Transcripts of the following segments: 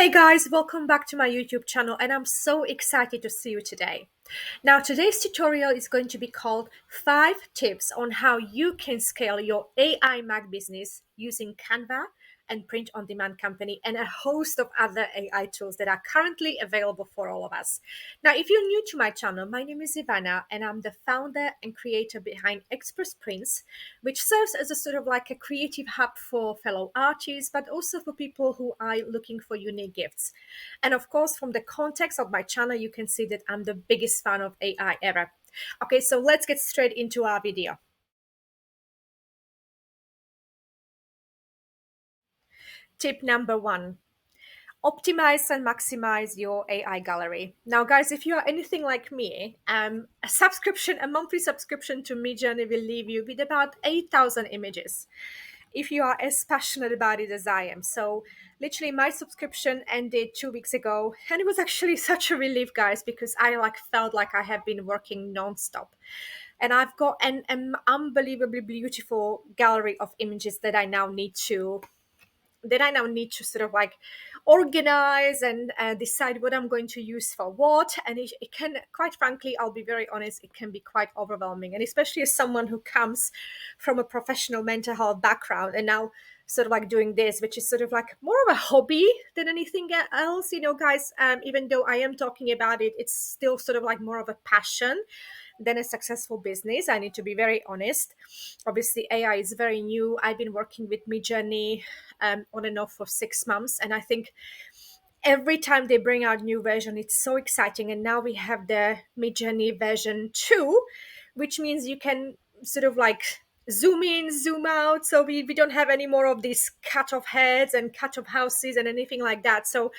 Hey guys, welcome back to my YouTube channel and I'm so excited to see you today. Now today's tutorial is going to be called 5 tips on how you can scale your AI Mag business using Canva and Print-on-Demand company and a host of other AI tools that are currently available for all of us. Now if you're new to my channel, my name is Ivana and I'm the founder and creator behind Express Prints, which serves as a sort of like a creative hub for fellow artists, but also for people who are looking for unique gifts. And of course, from the context of my channel, you can see that I'm the biggest fan of AI ever. Okay, so let's get straight into our video. Tip number 1. Optimize and maximize your AI gallery. Now, guys, if you are anything like me, a monthly subscription to Midjourney will leave you with about 8,000 images if you are as passionate about it as I am. So literally my subscription ended 2 weeks ago and it was actually such a relief, guys, because I felt like I have been working nonstop. And I've got an unbelievably beautiful gallery of images that I now need to sort of like organize and decide what I'm going to use for what. And it can, quite frankly, I'll be very honest, it can be quite overwhelming. And especially as someone who comes from a professional mental health background and now sort of like doing this, which is sort of like more of a hobby than anything else, guys, even though I am talking about it, it's still sort of like more of a passion than a successful business. I need to be very honest. Obviously, AI is very new. I've been working with Midjourney on and off for 6 months, and I think every time they bring out new version, it's so exciting. And now we have the Midjourney version 2, which means you can sort of like zoom in, zoom out. So we don't have any more of these cut off heads and cut off houses and anything like that. So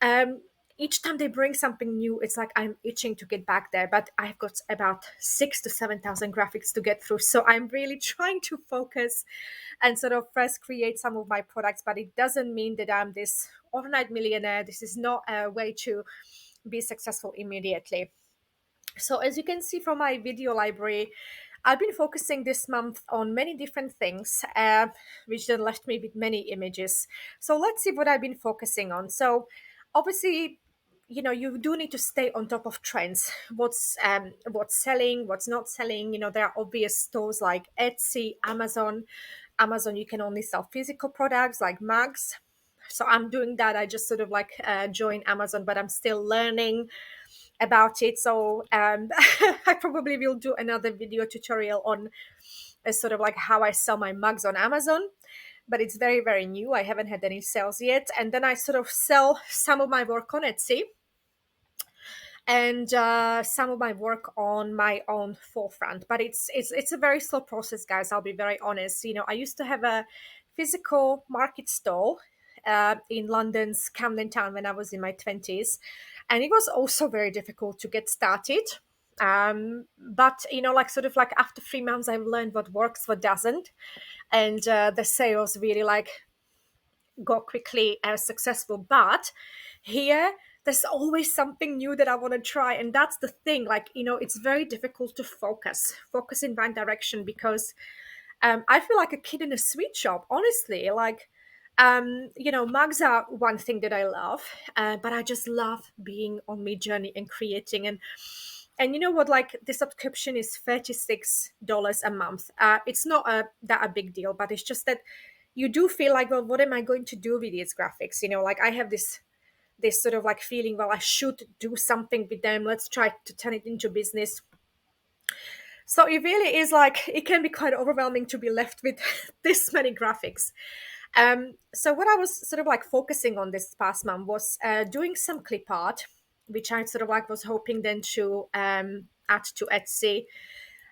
um, each time they bring something new, it's like I'm itching to get back there. But I've got about 6,000 to 7,000 graphics to get through. So I'm really trying to focus and sort of first create some of my products. But it doesn't mean that I'm this overnight millionaire. This is not a way to be successful immediately. So as you can see from my video library, I've been focusing this month on many different things, which then left me with many images. So let's see what I've been focusing on. So obviously, you do need to stay on top of trends. What's selling, what's not selling. There are obvious stores like Etsy, Amazon. Amazon, you can only sell physical products like mugs. So I'm doing that. I just sort of like joined Amazon, but I'm still learning about it. So I probably will do another video tutorial on sort of like how I sell my mugs on Amazon, but it's very, very new. I haven't had any sales yet. And then I sort of sell some of my work on Etsy and some of my work on my own forefront. But it's a very slow process, guys. I'll be very honest. I used to have a physical market stall in London's Camden Town when I was in my 20s, and it was also very difficult to get started. But like sort of like after 3 months, I've learned what works, what doesn't, and the sales really like got quickly successful. But here there's always something new that I want to try, and that's the thing. Like, it's very difficult to focus in one direction because I feel like a kid in a sweet shop, honestly. Like, mugs are one thing that I love, but I just love being on Midjourney and creating. And you know what, like the subscription is $36 a month. It's not that a big deal, but it's just that you do feel like, well, what am I going to do with these graphics? Like I have this sort of like feeling, well, I should do something with them. Let's try to turn it into business. So it really is like, it can be quite overwhelming to be left with this many graphics. So what I was sort of like focusing on this past month was doing some clip art, which I sort of like was hoping then to add to Etsy.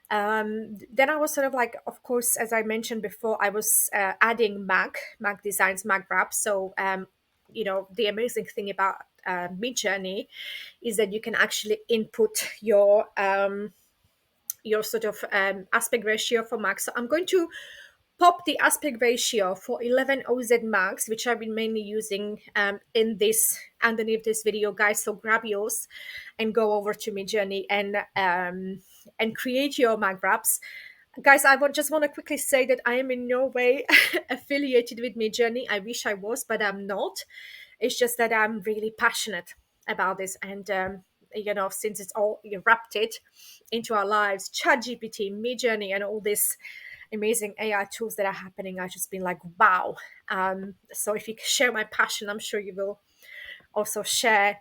Then I was sort of like, of course, as I mentioned before, I was adding mag designs, mag wraps. So, the amazing thing about Midjourney is that you can actually input your sort of aspect ratio for max. So I'm going to pop the aspect ratio for 11 OZ max, which I've been mainly using underneath this video, guys. So grab yours and go over to Midjourney and create your mag wraps. Guys, I just want to quickly say that I am in no way affiliated with Midjourney. I wish I was, but I'm not. It's just that I'm really passionate about this. And, since it's all erupted into our lives, ChatGPT, Midjourney, and all these amazing AI tools that are happening, I've just been like, wow. So if you share my passion, I'm sure you will also share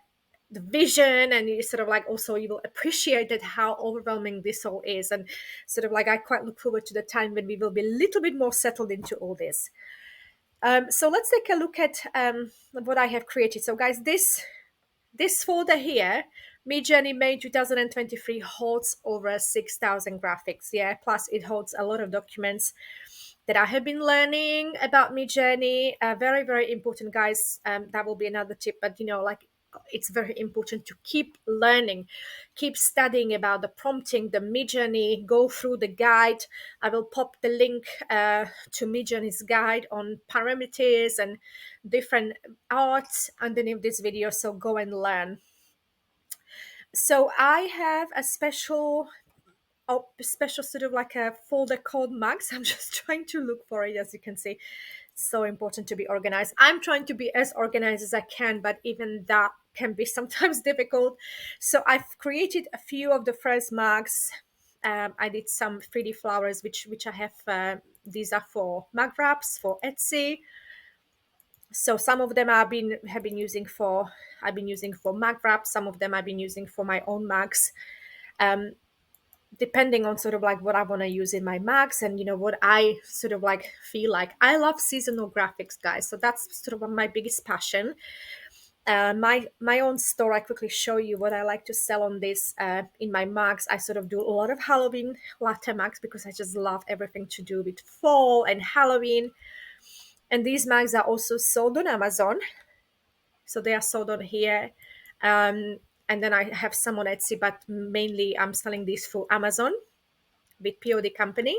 the vision, and you sort of like also you will appreciate that how overwhelming this all is. And sort of like I quite look forward to the time when we will be a little bit more settled into all this. So let's take a look at what I have created. So guys, this folder here, Midjourney May 2023, holds over 6,000 graphics. Yeah, plus it holds a lot of documents that I have been learning about Midjourney. Very, very important, guys. That will be another tip. But like it's very important to keep learning, keep studying about the prompting, the Midjourney. Go through the guide. I will pop the link to Midjourney's guide on parameters and different arts underneath this video. So go and learn. So I have a special sort of like a folder called mugs. I'm just trying to look for it. As you can see, it's so important to be organized. I'm trying to be as organized as I can, but even that can be sometimes difficult. So I've created a few of the first mugs. I did some 3D flowers, which I have. These are for mug wraps for Etsy. So some of them have been using for I've been using for mug wraps. Some of them I've been using for my own mugs. Depending on sort of like what I want to use in my mugs, and what I sort of like feel like. I love seasonal graphics, guys. So that's sort of my biggest passion. My own store, I quickly show you what I like to sell on this in my mugs. I sort of do a lot of Halloween latte mugs because I just love everything to do with fall and Halloween. And these mugs are also sold on Amazon. So they are sold on here. And then I have some on Etsy, but mainly I'm selling these for Amazon with POD company.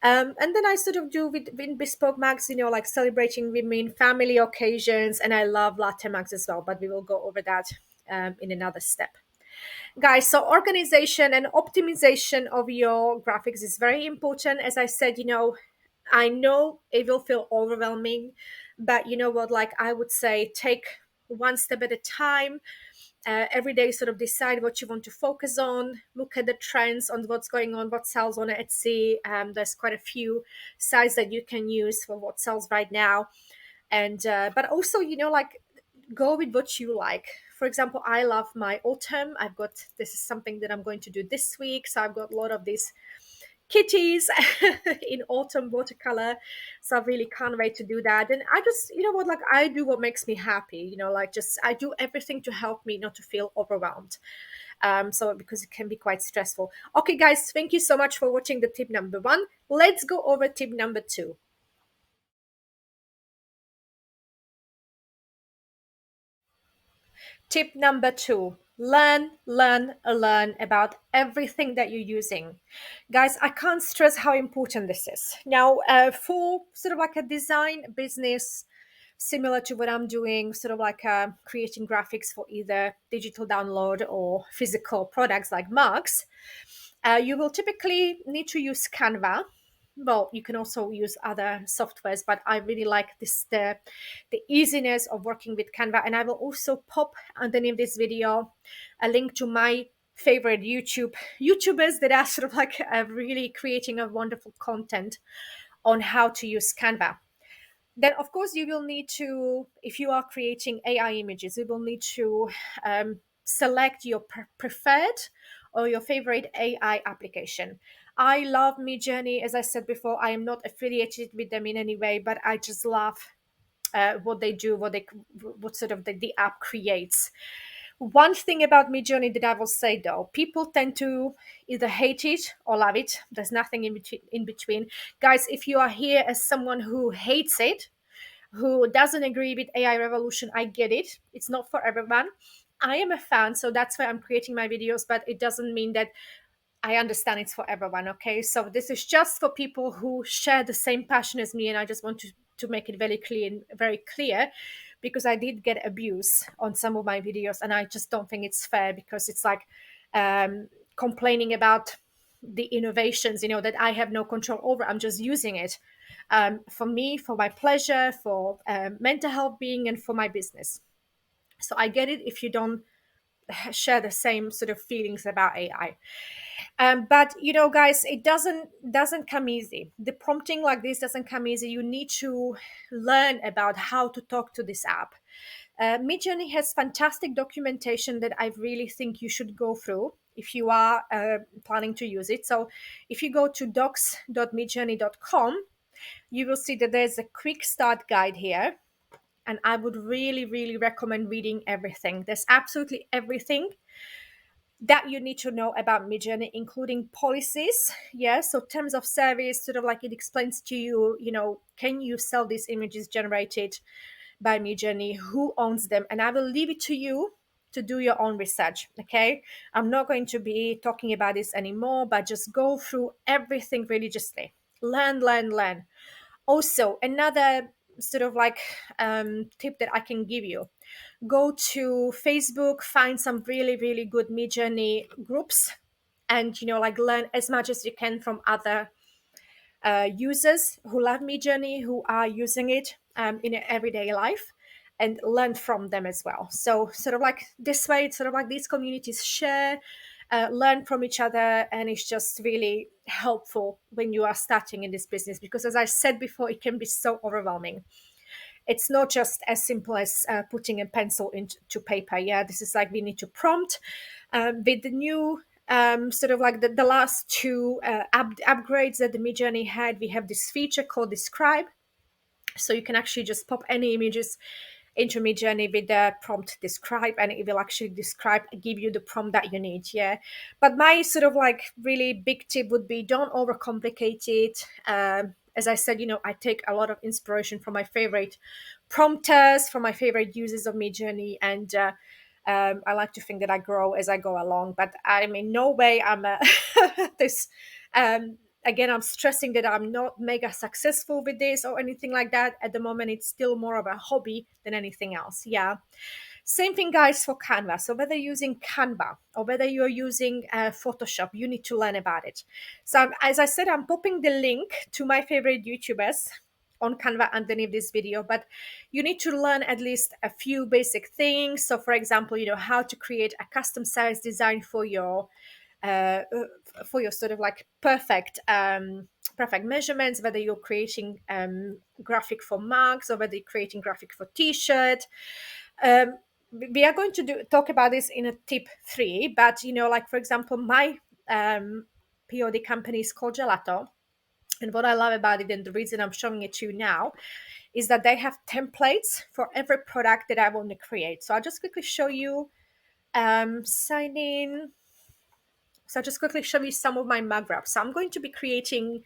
And then I sort of do with bespoke mugs, like celebrating women, family occasions, and I love latte mugs as well, but we will go over that in another step. Guys, so organization and optimization of your graphics is very important. As I said, I know it will feel overwhelming, but you know what, like I would say, take one step at a time. Every day sort of decide what you want to focus on, look at the trends on what's going on, what sells on Etsy. There's quite a few sites that you can use for what sells right now. And but also like go with what you like. For example, I love my autumn. This is something that I'm going to do this week, so I've got a lot of these kitties in autumn watercolor, so I really can't wait to do that. And I just like I do what makes me happy, like just I do everything to help me not to feel overwhelmed. So because it can be quite stressful. Okay guys, thank you so much for watching the tip number 1. Let's go over tip number 2. Tip number 2, learn about everything that you're using. Guys, I can't stress how important this is. Now, for sort of like a design business, similar to what I'm doing, sort of like creating graphics for either digital download or physical products like mugs, you will typically need to use Canva. Well, you can also use other softwares, but I really like the easiness of working with Canva. And I will also pop underneath this video a link to my favorite YouTubers that are sort of like really creating a wonderful content on how to use Canva. Then, of course, you will need to, if you are creating AI images, you will need to select your preferred or your favorite AI application. I love Midjourney. As I said before, I am not affiliated with them in any way, but I just love what they do, what sort of the app creates. One thing about Midjourney that I will say though, people tend to either hate it or love it. There's nothing in between. Guys, if you are here as someone who hates it, who doesn't agree with AI revolution, I get it. It's not for everyone. I am a fan, so that's why I'm creating my videos, but it doesn't mean that I understand it's for everyone, okay? So this is just for people who share the same passion as me, and I just want to make it very clear, because I did get abuse on some of my videos, and I just don't think it's fair, because it's like complaining about the innovations, that I have no control over. I'm just using it for me, for my pleasure, for mental health being, and for my business. So I get it if you don't share the same sort of feelings about AI. But guys, it doesn't come easy. The prompting like this doesn't come easy. You need to learn about how to talk to this app. Midjourney has fantastic documentation that I really think you should go through if you are planning to use it. So if you go to docs.midjourney.com, you will see that there's a quick start guide here. And I would really, really recommend reading everything. There's absolutely everything that you need to know about Midjourney, including policies. Yeah, so terms of service, sort of like it explains to you, can you sell these images generated by Midjourney? Who owns them? And I will leave it to you to do your own research. Okay, I'm not going to be talking about this anymore, but just go through everything religiously. Learn, learn, learn. Also, another sort of like tip that I can give you: go to Facebook, find some really, really good Midjourney groups, and like learn as much as you can from other users who love Midjourney, who are using it in their everyday life, and learn from them as well. So sort of like this way, it's sort of like these communities share, learn from each other, and it's just really helpful when you are starting in this business, because as I said before, it can be so overwhelming. It's not just as simple as putting a pencil into paper. Yeah, this is like we need to prompt. With the new sort of like the last two upgrades that the Midjourney had, we have this feature called Describe. So you can actually just pop any images into Midjourney with the prompt describe, and it will actually describe, give you the prompt that you need. Yeah, but my sort of like really big tip would be, don't overcomplicate it. As I said, I take a lot of inspiration from my favorite prompters, from my favorite users of Midjourney, and I like to think that I grow as I go along. But I'm in no way I'm a this. Again, I'm stressing that I'm not mega successful with this or anything like that. At the moment, it's still more of a hobby than anything else. Yeah. Same thing, guys, for Canva. So whether you're using Canva or whether you're using Photoshop, you need to learn about it. So as I said, I'm popping the link to my favorite YouTubers on Canva underneath this video, but you need to learn at least a few basic things. So for example, how to create a custom size design uh, for your sort of like perfect measurements, whether you're creating graphic for mugs or whether you're creating graphic for t-shirt. We are going to talk about this in a tip 3, but like for example, my POD company is called Gelato, and what I love about it, and the reason I'm showing it to you now, is that they have templates for every product that I want to create. So I'll just quickly show you sign in. So I'll just quickly show you some of my mug wraps. So I'm going to be creating,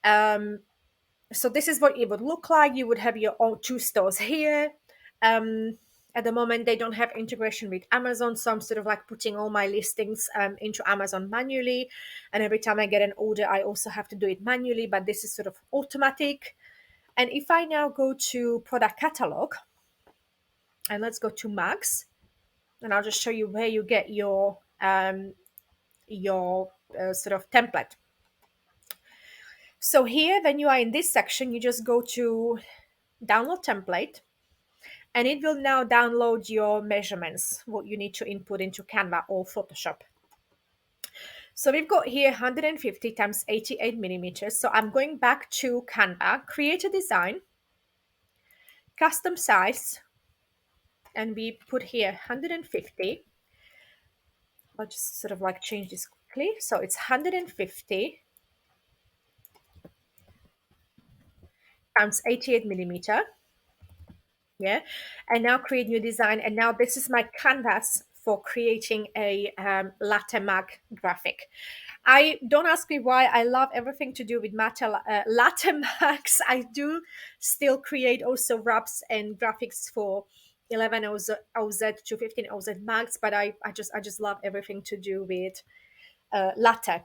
so this is what it would look like. You would have your own 2 stores here. At the moment, they don't have integration with Amazon. So I'm sort of like putting all my listings into Amazon manually. And every time I get an order, I also have to do it manually, but this is sort of automatic. And if I now go to product catalog, and let's go to mugs, and I'll just show you where you get your sort of template. So here, when you are in this section, you just go to download template, and it will now download your measurements, what you need to input into Canva or Photoshop. So we've got here 150 times 88 millimeters. So I'm going back to Canva, create a design, custom size, and we put here 150. I'll just sort of like change this quickly. So it's 150 times 88 millimeter. Yeah, and now create new design. And now this is my canvas for creating a latte mug graphic. I don't ask me why. I love everything to do with latte mugs. I do still create also wraps and graphics for 11 OZ to 15 OZ mugs, but I just love everything to do with latte.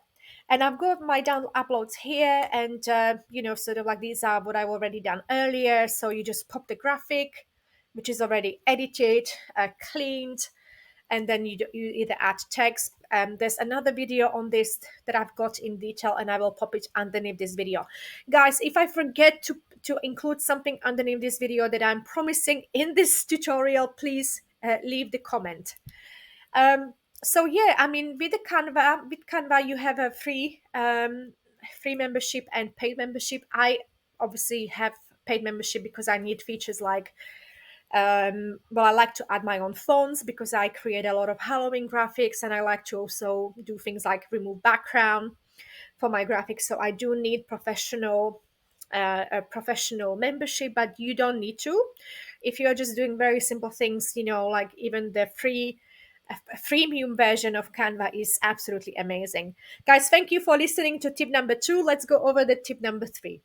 And I've got my down uploads here, and sort of like these are what I've already done earlier. So you just pop the graphic, which is already edited, cleaned, and then you either add text. There's another video on this that I've got in detail, and I will pop it underneath this video. Guys, if I forget to include something underneath this video that I'm promising in this tutorial, please leave the comment. So yeah, I mean, with Canva, you have a free membership and paid membership. I obviously have paid membership because I need features like, well, I like to add my own fonts because I create a lot of Halloween graphics, and I like to also do things like remove background for my graphics. So I do need a professional membership, but you don't need to. If you're just doing very simple things, like even the a freemium version of Canva is absolutely amazing. Guys, thank you for listening to tip number 2. Let's go over the tip number 3.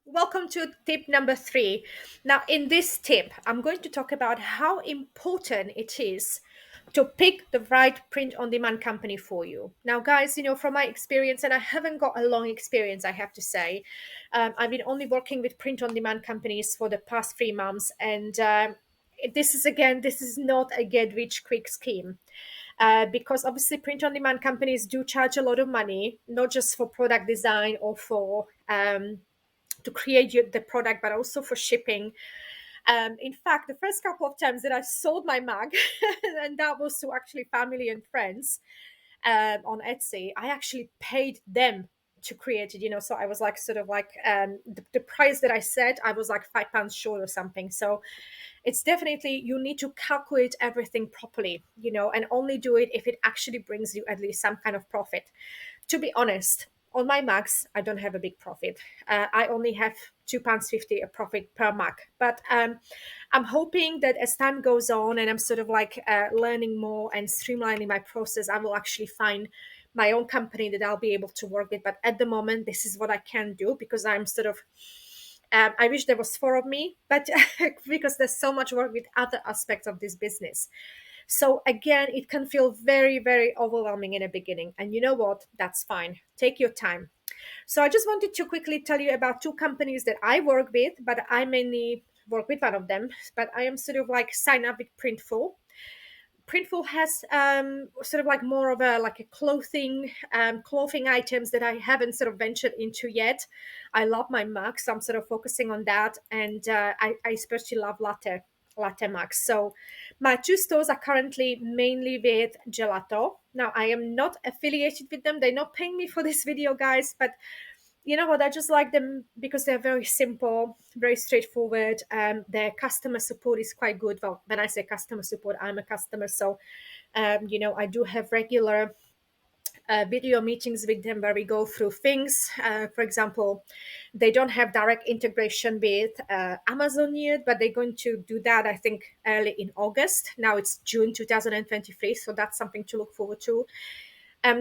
Welcome to tip number 3. Now, in this tip, I'm going to talk about how important it is to pick the right print on demand company for you. Now, guys, from my experience, and I haven't got a long experience, I have to say, I've been only working with print on demand companies for the past 3 months. And this is not a get rich quick scheme. Because obviously print on demand companies do charge a lot of money, not just for product design or for to create the product, but also for shipping. In fact, the first couple of times that I sold my mug, and that was to actually family and friends on Etsy, I actually paid them to create it. So I was like, sort of like, the price that I said, I was like £5 short or something. So it's definitely, you need to calculate everything properly, and only do it if it actually brings you at least some kind of profit. To be honest, on my mugs, I don't have a big profit. I only have £2.50 a profit per mug. But I'm hoping that as time goes on and I'm sort of like learning more and streamlining my process, I will actually find my own company that I'll be able to work with. But at the moment, this is what I can do because I'm sort of I wish there was 4 of me, but because there's so much work with other aspects of this business. So again, it can feel very, very overwhelming in the beginning. And you know what? That's fine. Take your time. So I just wanted to quickly tell you about 2 companies that I work with, but I mainly work with one of them. But I am sort of like sign up with Printful. Printful has sort of like more of a like a clothing items that I haven't sort of ventured into yet. I love my mugs, so I'm sort of focusing on that, and I especially love latte mugs. So my 2 stores are currently mainly with Gelato. Now I am not affiliated with them; they're not paying me for this video, guys, but you know what, I just like them because they're very simple, very straightforward. Their customer support is quite good. Well, when I say customer support, I'm a customer, so I do have regular video meetings with them where we go through things. For example, they don't have direct integration with Amazon yet, but they're going to do that, I think, early in August. Now it's June 2023, so that's something to look forward to.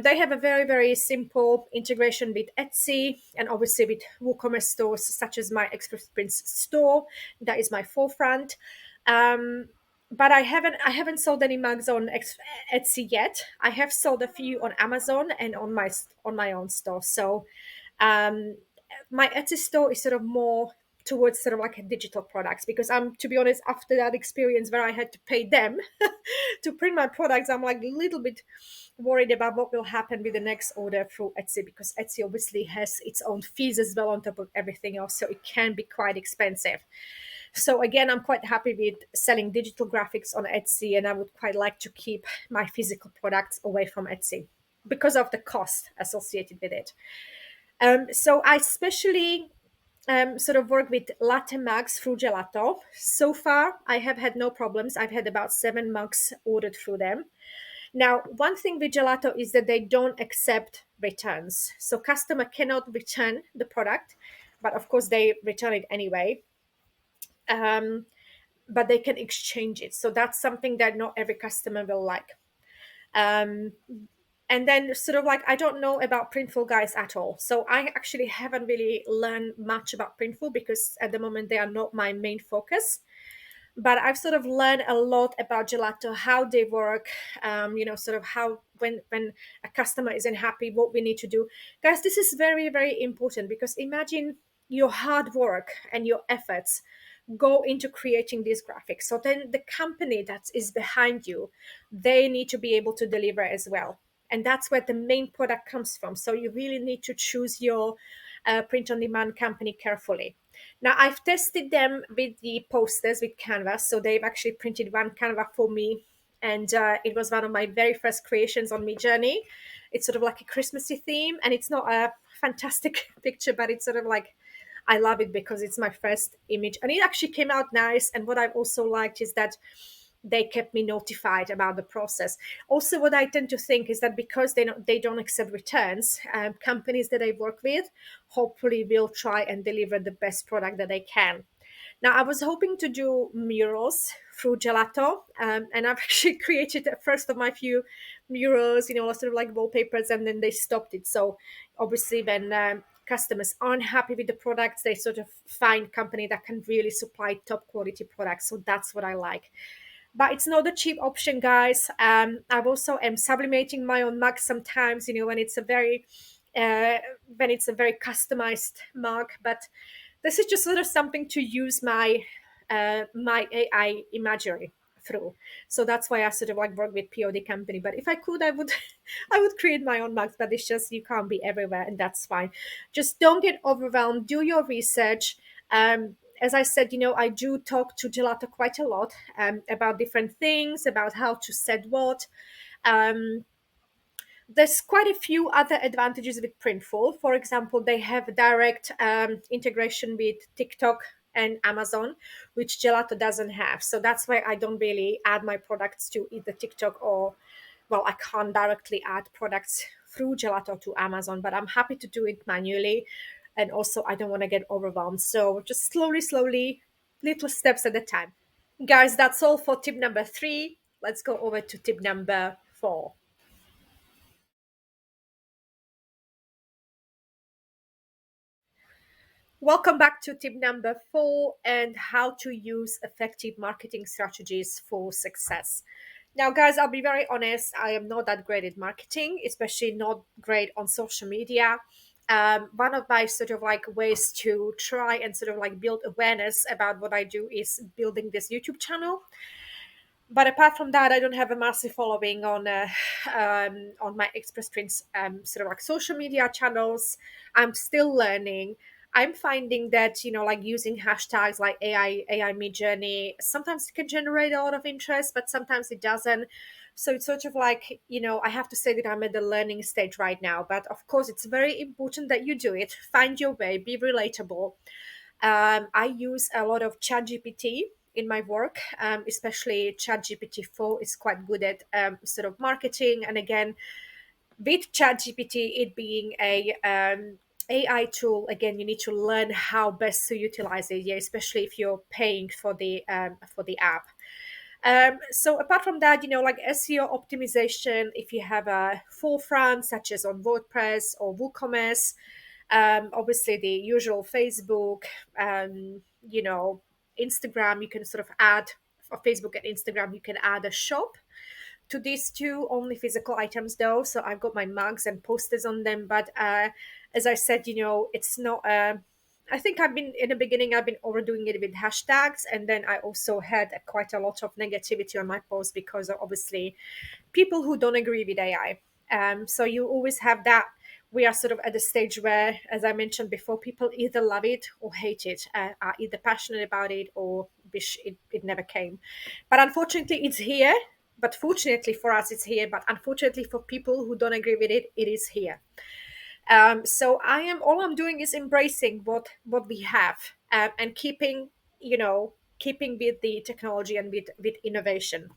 They have a very, very simple integration with Etsy and obviously with WooCommerce stores such as my Express Prints store. That is my forefront. But I haven't sold any mugs on Etsy yet. I have sold a few on Amazon and on my own store. So um, my Etsy store is sort of more towards sort of like a digital products, because I'm, to be honest, after that experience where I had to pay them to print my products, I'm like a little bit worried about what will happen with the next order through Etsy, because Etsy obviously has its own fees as well on top of everything else, so it can be quite expensive. So again, I'm quite happy with selling digital graphics on Etsy, and I would quite like to keep my physical products away from Etsy because of the cost associated with it. So I especially sort of work with latte mugs through Gelato. So far, I have had no problems. I've had about 7 mugs ordered through them. Now, one thing with Gelato is that they don't accept returns. So customer cannot return the product, but of course they return it anyway. Um, but they can exchange it. So that's something that not every customer will like. Um, and then sort of like, I don't know about Printful guys at all. So I actually haven't really learned much about Printful because at the moment they are not my main focus. But I've sort of learned a lot about Gelato, how they work, sort of how when a customer isn't happy, what we need to do. Guys, this is very, very important, because imagine your hard work and your efforts go into creating these graphics. So then the company that is behind you, they need to be able to deliver as well. And that's where the main product comes from. So you really need to choose your print on demand company carefully. Now, I've tested them with the posters with Canva. So they've actually printed one Canva for me. And it was one of my very first creations on Midjourney. It's sort of like a Christmassy theme. And it's not a fantastic picture, but it's sort of like, I love it because it's my first image. And it actually came out nice. And what I've also liked is that they kept me notified about the process. Also, what I tend to think is that because they don't accept returns, companies that I work with hopefully will try and deliver the best product that they can. Now, I was hoping to do murals through Gelato, and I've actually created the first of my few murals, sort of like wallpapers, and then they stopped it. So obviously, when customers aren't happy with the products, they sort of find company that can really supply top quality products. So that's what I like. But it's not a cheap option, guys. I've also am sublimating my own mug sometimes, when it's a uh, very customized mug. But this is just sort of something to use my AI imagery through. So that's why I sort of like work with POD company. But if I could, I would I would create my own mugs, but it's just you can't be everywhere, and that's fine. Just don't get overwhelmed. Do your research. As I said, I do talk to Gelato quite a lot about different things, about how to set what. Um, there's quite a few other advantages with Printful. For example, they have direct integration with TikTok and Amazon, which Gelato doesn't have. So that's why I don't really add my products to either TikTok or, well, I can't directly add products through Gelato to Amazon, but I'm happy to do it manually. And also, I don't want to get overwhelmed. So just slowly, little steps at a time. Guys, that's all for tip number 3. Let's go over to tip number 4. Welcome back to tip number 4 and how to use effective marketing strategies for success. Now, guys, I'll be very honest, I am not that great at marketing, especially not great on social media. One of my sort of like ways to try and sort of like build awareness about what I do is building this YouTube channel. But apart from that, I don't have a massive following on my Express Prints sort of like social media channels. I'm still learning. I'm finding that like using hashtags like AI Midjourney, sometimes it can generate a lot of interest, but sometimes it doesn't. So it's sort of like I have to say that I'm at the learning stage right now. But of course, it's very important that you do it. Find your way. Be relatable. I use a lot of ChatGPT in my work, especially ChatGPT 4 is quite good at sort of marketing. And again, with ChatGPT, it being a AI tool, again, you need to learn how best to utilize it, yeah, especially if you're paying for the app. So apart from that, like SEO optimization, if you have a forefront, such as on WordPress or WooCommerce, obviously the usual Facebook, you know, Instagram, you can sort of add for Facebook and Instagram, you can add a shop to these two, only physical items though. So I've got my mugs and posters on them. But as I said, it's not. I think I've been in the beginning. I've been overdoing it with hashtags, and then I also had quite a lot of negativity on my post because of obviously people who don't agree with AI. So you always have that. We are sort of at the stage where, as I mentioned before, people either love it or hate it, are either passionate about it or wish it never came. But unfortunately, it's here. But fortunately for us, it's here. But unfortunately for people who don't agree with it, it is here. So all I'm doing is embracing what we have, and keeping with the technology and with innovation.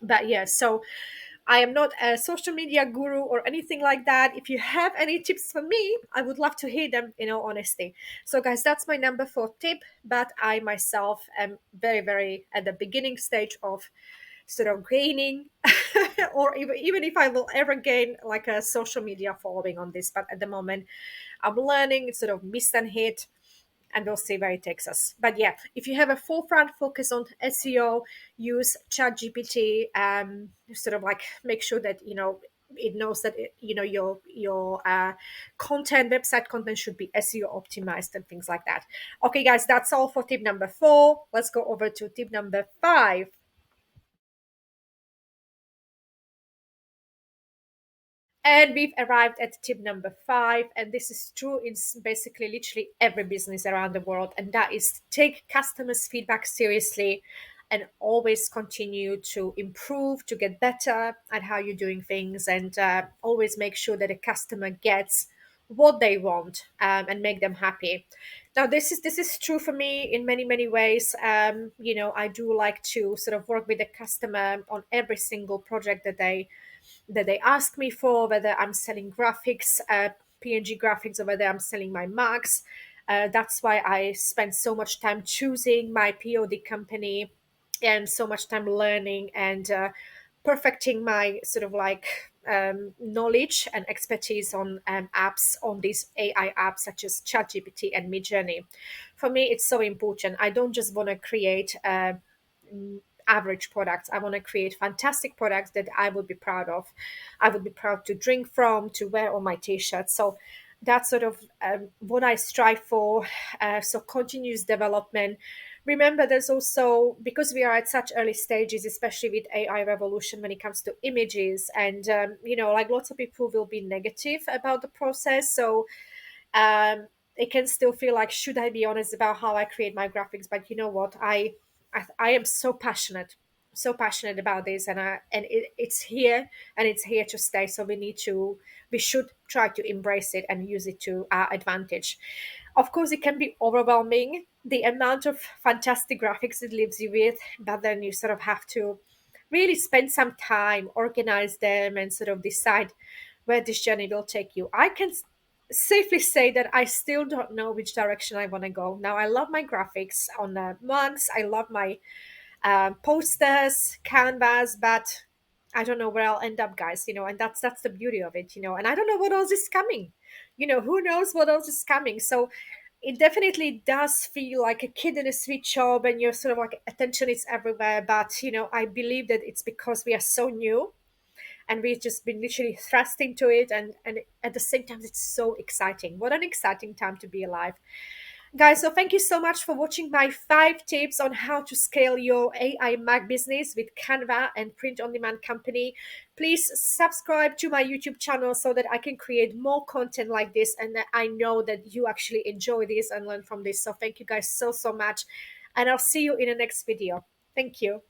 But yeah, so I am not a social media guru or anything like that. If you have any tips for me, I would love to hear them, in all honesty. So guys, that's my number 4 tip. But I myself am very, very at the beginning stage of sort of gaining or even if I will ever gain like a social media following on this. But at the moment, I'm learning. It's sort of miss and hit, and we'll see where it takes us. But yeah, if you have a forefront focus on SEO, use ChatGPT. Sort of like make sure that it knows that your content, website content, should be SEO optimized and things like that. Okay, guys, that's all for tip number 4. Let's go over to tip number 5. And we've arrived at tip number 5, and this is true in basically literally every business around the world, and that is take customers' feedback seriously and always continue to improve, to get better at how you're doing things, and always make sure that a customer gets what they want, and make them happy. Now, this is true for me in many ways. I do like to sort of work with the customer on every single project that they ask me for, whether I'm selling graphics, PNG graphics, or whether I'm selling my mugs. That's why I spend so much time choosing my POD company and so much time learning and perfecting my sort of like knowledge and expertise on apps, on these AI apps such as ChatGPT and Midjourney. For me, it's so important. I don't just want to create average products. I want to create fantastic products that I would be proud of. I would be proud to drink from, to wear on my t-shirts. So that's sort of what I strive for. So continuous development. Remember, there's also, because we are at such early stages, especially with AI revolution when it comes to images, and like lots of people will be negative about the process. So it can still feel like, should I be honest about how I create my graphics? But you know what, I am so passionate about this, it's here, and it's here to stay. So we should try to embrace it and use it to our advantage. Of course, it can be overwhelming, the amount of fantastic graphics it leaves you with, but then you sort of have to really spend some time, organize them, and sort of decide where this journey will take you. I can safely say that I still don't know which direction I want to go. Now, I love my graphics on the mugs, I love my posters, canvas, but I don't know where I'll end up, guys. And that's the beauty of it. And I don't know what else is coming. Who knows what else is coming? So it definitely does feel like a kid in a sweet shop, and you're sort of like attention is everywhere. But I believe that it's because we are so new, and we've just been literally thrust into it, and at the same time it's so exciting. What an exciting time to be alive, guys. So thank you so much for watching my 5 tips on how to scale your AI Mag business with Canva and Print-on-Demand company. Please subscribe to my YouTube channel so that I can create more content like this, and that I know that you actually enjoy this and learn from this. So thank you guys so much, and I'll see you in the next video. Thank you.